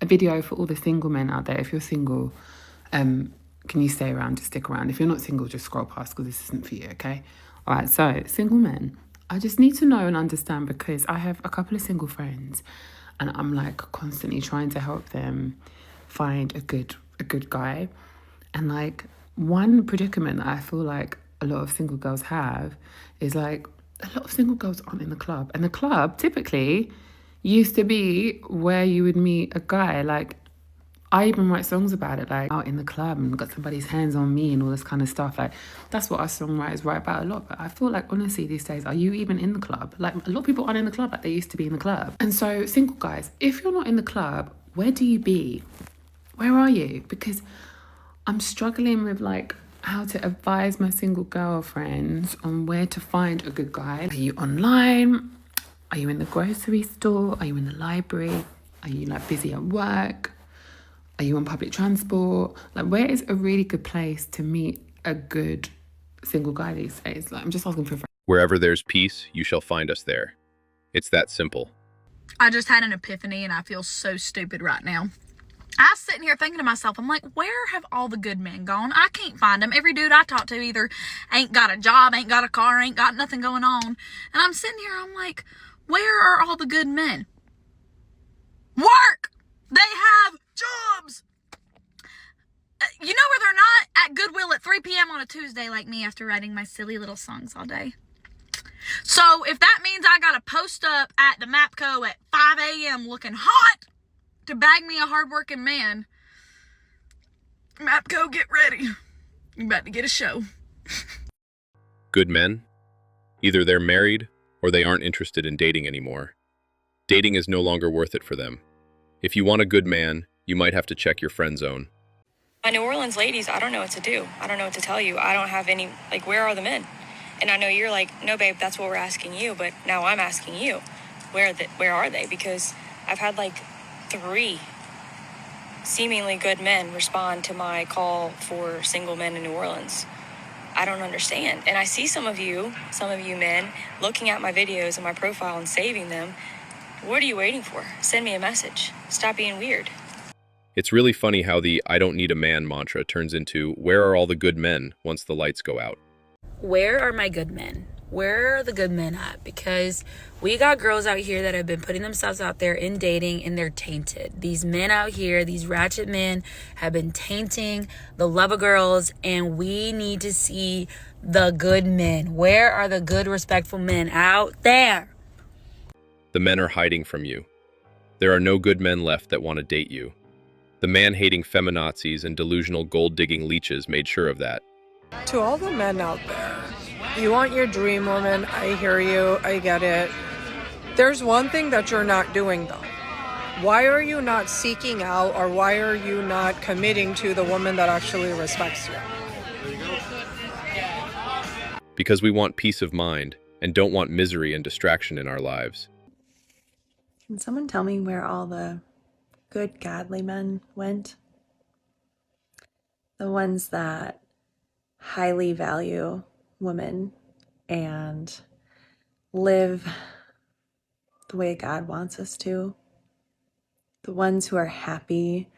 video for all the single men out there. If you're single, can you stay around? Just stick around. If you're not single, just scroll past because this isn't for you, okay? All right, so single men, I just need to know and understand because I have a couple of single friends and I'm like constantly trying to help them find a good guy. And like one predicament that I feel like a lot of single girls have is like a lot of single girls aren't in the club. And the club typically used to be where you would meet a guy. Like I even write songs about it, like out in the club and got somebody's hands on me and all this kind of stuff. Like that's what us songwriters write about a lot. But I feel like honestly these days, are you even in the club? Like a lot of people aren't in the club like they used to be in the club. And so single guys, if you're not in the club, where do you be? Where are you? Because I'm struggling with like how to advise my single girlfriends on where to find a good guy. Are you online? Are you in the grocery store? Are you in the library? Are you like busy at work? Are you on public transport? Like where is a really good place to meet a good single guy these days? Like I'm just asking for a friend. Wherever there's peace, you shall find us there. It's that simple. I just had an epiphany and I feel so stupid right now. I was sitting here thinking to myself, I'm like, where have all the good men gone? I can't find them. Every dude I talk to either ain't got a job, ain't got a car, ain't got nothing going on. And I'm sitting here, I'm like, where are all the good men? Work! They have jobs! You know where they're not? At Goodwill at 3 p.m. on a Tuesday like me after writing my silly little songs all day. So if that means I gotta post up at the Mapco at 5 a.m. looking hot to bag me a hardworking man, Mapco, get ready. You're about to get a show. Good men? Either they're married or they aren't interested in dating anymore. Dating is no longer worth it for them. If you want a good man, you might have to check your friend zone. My New Orleans ladies, I don't know what to do. I don't know what to tell you. I don't have any, like, where are the men? And I know you're like, no, babe, that's what we're asking you. But now I'm asking you, where are they? Because I've had like 3 seemingly good men respond to my call for single men in New Orleans. I don't understand. And I see some of you men, looking at my videos and my profile and saving them. What are you waiting for? Send me a message. Stop being weird. It's really funny how the "I don't need a man" mantra turns into "Where are all the good men" once the lights go out? Where are my good men? Where are the good men at? Because we got girls out here that have been putting themselves out there in dating and they're tainted. These men out here, these ratchet men have been tainting the love of girls, and we need to see the good men. Where are the good, respectful men out there? The men are hiding from you. There are no good men left that want to date you. The man-hating feminazis and delusional gold-digging leeches made sure of that. To all the men out there, you want your dream woman, I hear you, I get it. There's one thing that you're not doing though. Why are you not seeking out, or why are you not committing to the woman that actually respects you? Because we want peace of mind and don't want misery and distraction in our lives. Can someone tell me where all the good, godly men went? The ones that highly value women and live the way God wants us to. The ones who are happy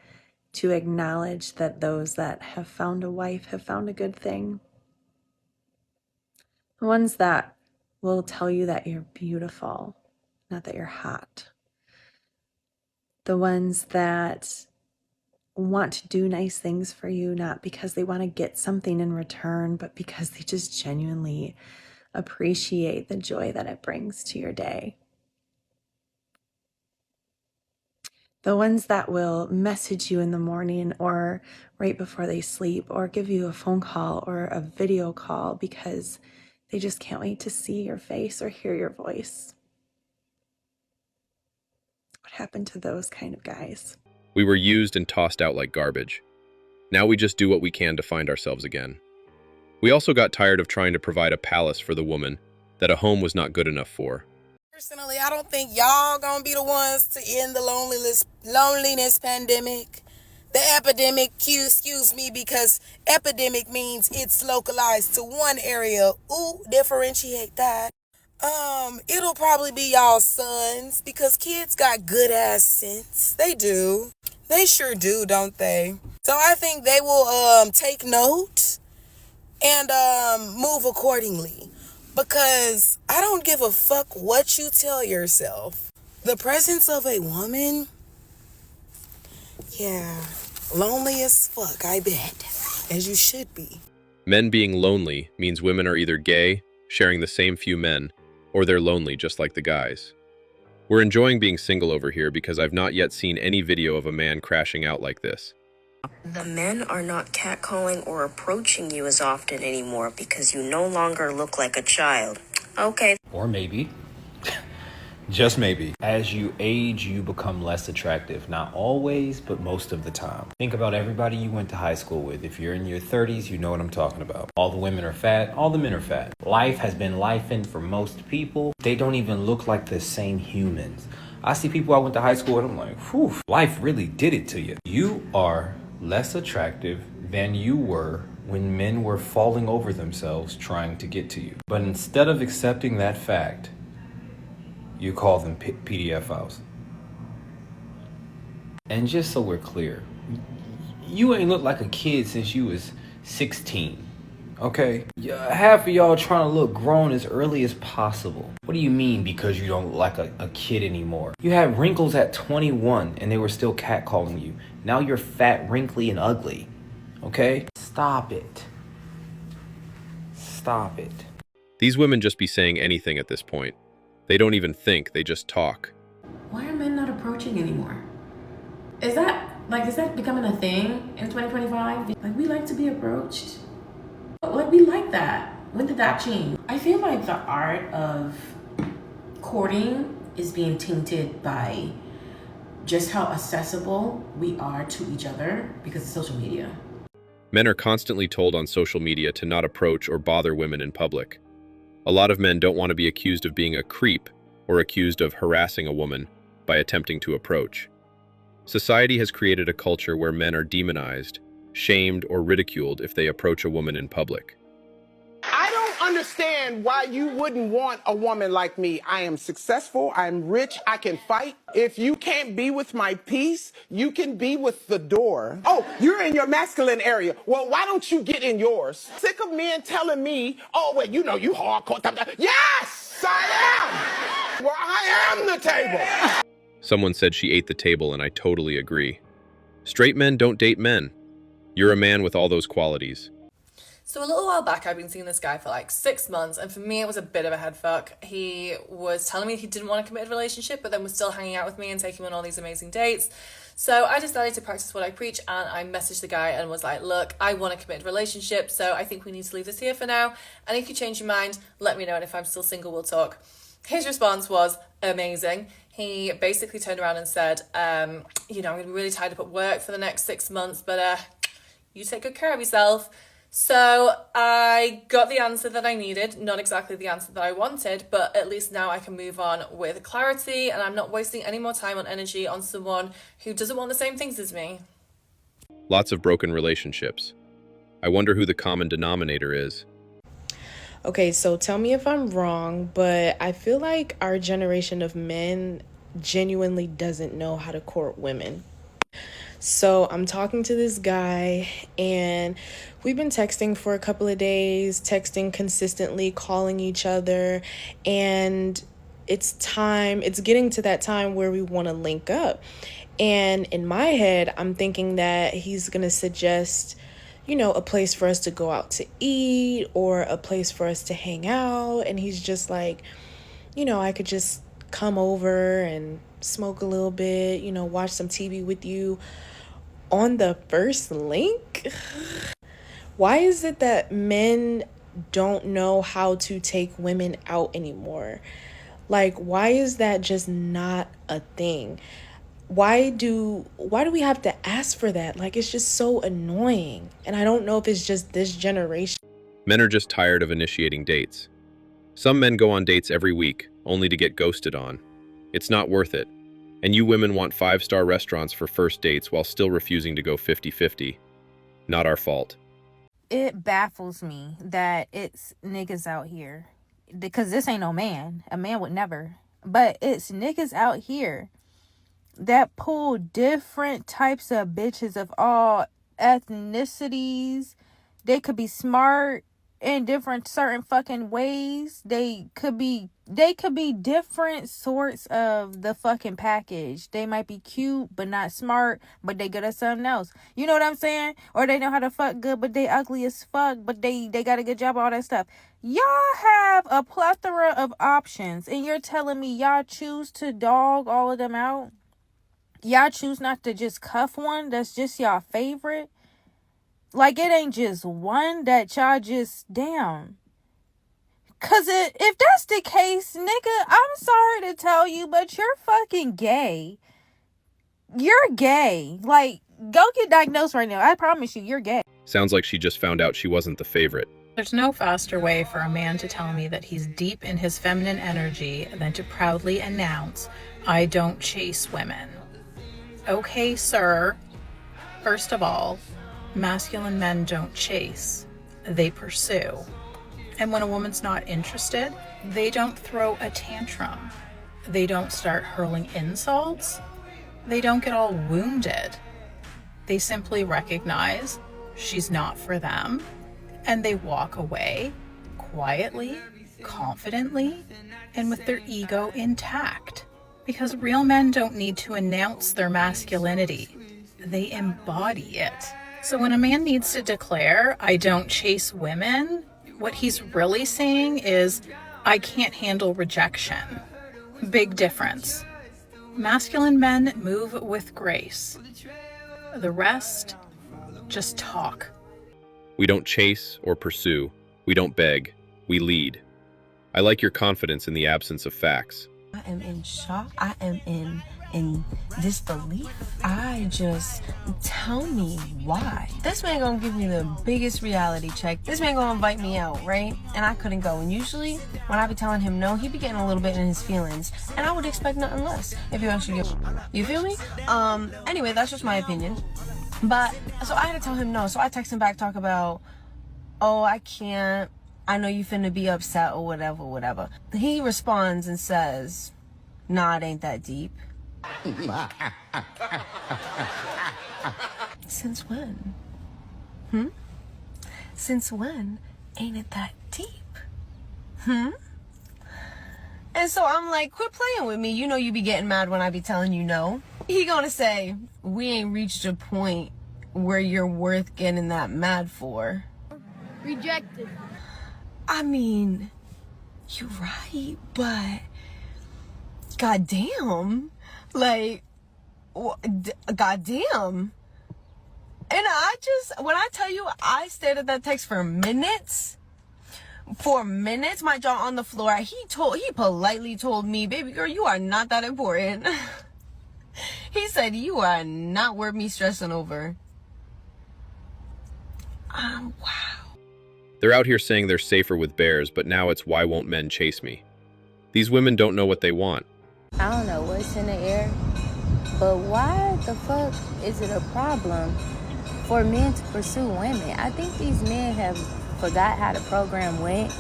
to acknowledge that those that have found a wife have found a good thing. The ones that will tell you that you're beautiful, not that you're hot. The ones that want to do nice things for you, not because they want to get something in return, but because they just genuinely appreciate the joy that it brings to your day. The ones that will message you in the morning or right before they sleep, or give you a phone call or a video call because they just can't wait to see your face or hear your voice. What happened to those kind of guys? We were used and tossed out like garbage. Now we just do what we can to find ourselves again. We also got tired of trying to provide a palace for the woman that a home was not good enough for. Personally, I don't think y'all gonna be the ones to end the loneliness pandemic. The epidemic, excuse me, because epidemic means it's localized to one area. Ooh, differentiate that. It'll probably be y'all sons, because kids got good ass sense. They do. They sure do, don't they? So I think they will take note and move accordingly. Because I don't give a fuck what you tell yourself. The presence of a woman, yeah, lonely as fuck, I bet. As you should be. Men being lonely means women are either gay, sharing the same few men, or they're lonely just like the guys. We're enjoying being single over here because I've not yet seen any video of a man crashing out like this. The men are not catcalling or approaching you as often anymore because you no longer look like a child. Okay. Or maybe, just maybe, as you age, you become less attractive. Not always, but most of the time. Think about everybody you went to high school with. If you're in your 30s, you know what I'm talking about. All the women are fat, all the men are fat. Life has been lifing for most people. They don't even look like the same humans. I see people I went to high school with, I'm like, whew, life really did it to you. You are less attractive than you were when men were falling over themselves trying to get to you. But instead of accepting that fact, you call them PDF files. And just so we're clear, you ain't looked like a kid since you was 16, okay? Half of y'all trying to look grown as early as possible. What do you mean because you don't look like a kid anymore? You had wrinkles at 21 and they were still catcalling you. Now you're fat, wrinkly, and ugly, okay? Stop it. Stop it. These women just be saying anything at this point. They don't even think, they just talk. Why are men not approaching anymore? Is that becoming a thing in 2025? Like, we like to be approached. Like, we like that. When did that change? I feel like the art of courting is being tainted by just how accessible we are to each other because of social media. Men are constantly told on social media to not approach or bother women in public. A lot of men don't want to be accused of being a creep or accused of harassing a woman by attempting to approach. Society has created a culture where men are demonized, shamed, or ridiculed if they approach a woman in public. I don't understand why you wouldn't want a woman like me. I am successful, I'm rich, I can fight. If you can't be with my peace, you can be with the door. Oh, you're in your masculine area. Well, why don't you get in yours? Sick of men telling me, oh, well, you know, you hardcore. Yes, I am. Well, I am the table. Someone said she ate the table, and I totally agree. Straight men don't date men. You're a man with all those qualities. So a little while back, I've been seeing this guy for like 6 months, and for me, it was a bit of a head fuck. He was telling me he didn't want a committed relationship, but then was still hanging out with me and taking me on all these amazing dates. So I decided to practice what I preach, and I messaged the guy and was like, look, I want a committed relationship, so I think we need to leave this here for now. And if you change your mind, let me know, and if I'm still single, we'll talk. His response was amazing. He basically turned around and said, I'm going to be really tied up at work for the next 6 months, but you take good care of yourself. So I got the answer that I needed, not exactly the answer that I wanted, but at least now I can move on with clarity, and I'm not wasting any more time and energy on someone who doesn't want the same things as me. Lots of broken relationships. I wonder who the common denominator is. Okay, so tell me if I'm wrong, but I feel like our generation of men genuinely doesn't know how to court women. So I'm talking to this guy, and we've been texting for a couple of days, texting consistently, calling each other, and it's getting to that time where we want to link up. And in my head, I'm thinking that he's going to suggest, a place for us to go out to eat or a place for us to hang out. And he's just like, I could just come over and smoke a little bit, watch some TV with you on the first link. Why is it that men don't know how to take women out anymore? Like, why is that just not a thing? Why do we have to ask for that? Like, it's just so annoying. And I don't know if it's just this generation. Men are just tired of initiating dates. Some men go on dates every week, only to get ghosted on. It's not worth it. And you women want 5-star restaurants for first dates while still refusing to go 50-50. Not our fault. It baffles me that it's niggas out here. Because this ain't no man. A man would never. But it's niggas out here that pull different types of bitches of all ethnicities. They could be smart in different certain fucking ways. They could be different sorts of the fucking package. They might be cute but not smart, but they good at something else. You know what I'm saying? Or they know how to fuck good but they ugly as fuck, but they got a good job, all that stuff. Y'all have a plethora of options and you're telling me y'all choose to dog all of them out? Y'all choose not to just cuff one that's just y'all favorite? Like, it ain't just one that y'all just down. Cause if that's the case, nigga, I'm sorry to tell you, but you're fucking gay. You're gay. Like, go get diagnosed right now. I promise you're gay. Sounds like she just found out she wasn't the favorite. There's no faster way for a man to tell me that he's deep in his feminine energy than to proudly announce, "I don't chase women." Okay, sir. First of all, masculine men don't chase, they pursue. And when a woman's not interested, they don't throw a tantrum. They don't start hurling insults. They don't get all wounded. They simply recognize she's not for them, and they walk away quietly, confidently, and with their ego intact. Because real men don't need to announce their masculinity. They embody it. So when a man needs to declare, "I don't chase women," what he's really saying is, "I can't handle rejection." Big difference. Masculine men move with grace. The rest, just talk. We don't chase or pursue. We don't beg. We lead. I like your confidence in the absence of facts. I am in shock. I am in disbelief. I just, tell me why. This man gonna give me the biggest reality check. This man gonna invite me out, right? And I couldn't go. And usually when I be telling him no, he be getting a little bit in his feelings. And I would expect nothing less if you actually get, you feel me? Anyway, that's just my opinion. But, so I had to tell him no. So I text him back, talk about, "Oh, I can't. I know you finna be upset," or whatever. He responds and says, "Nah, it ain't that deep." Since when? Since when ain't it that deep? And so I'm like, quit playing with me. You know you be getting mad when I be telling you no. He gonna say, "We ain't reached a point where you're worth getting that mad for." Rejected. I mean, you're right, but goddamn, like, goddamn. And when I tell you, I stared at that text for minutes. My jaw on the floor. He politely told me, "Baby girl, you are not that important." He said, "You are not worth me stressing over." Wow. They're out here saying they're safer with bears, but now it's "Why won't men chase me?" These women don't know what they want. I don't know what's in the air, but why the fuck is it a problem for men to pursue women? I think these men have forgot how the program went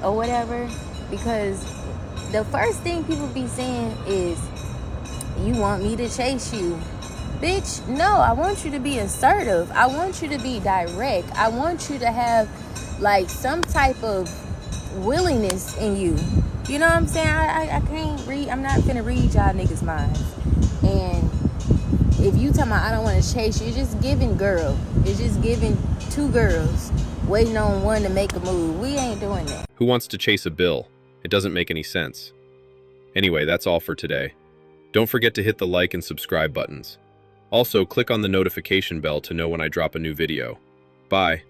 or whatever, because the first thing people be saying is, "You want me to chase you?" Bitch, no, I want you to be assertive. I want you to be direct. I want you to have like some type of willingness in you. You know what I'm saying? I can't read. I'm not finna read y'all niggas' minds. And if you tell me I don't want to chase you, it's just giving girl. It's just giving two girls waiting on one to make a move. We ain't doing that. Who wants to chase a bill? It doesn't make any sense. Anyway, that's all for today. Don't forget to hit the like and subscribe buttons. Also, click on the notification bell to know when I drop a new video. Bye.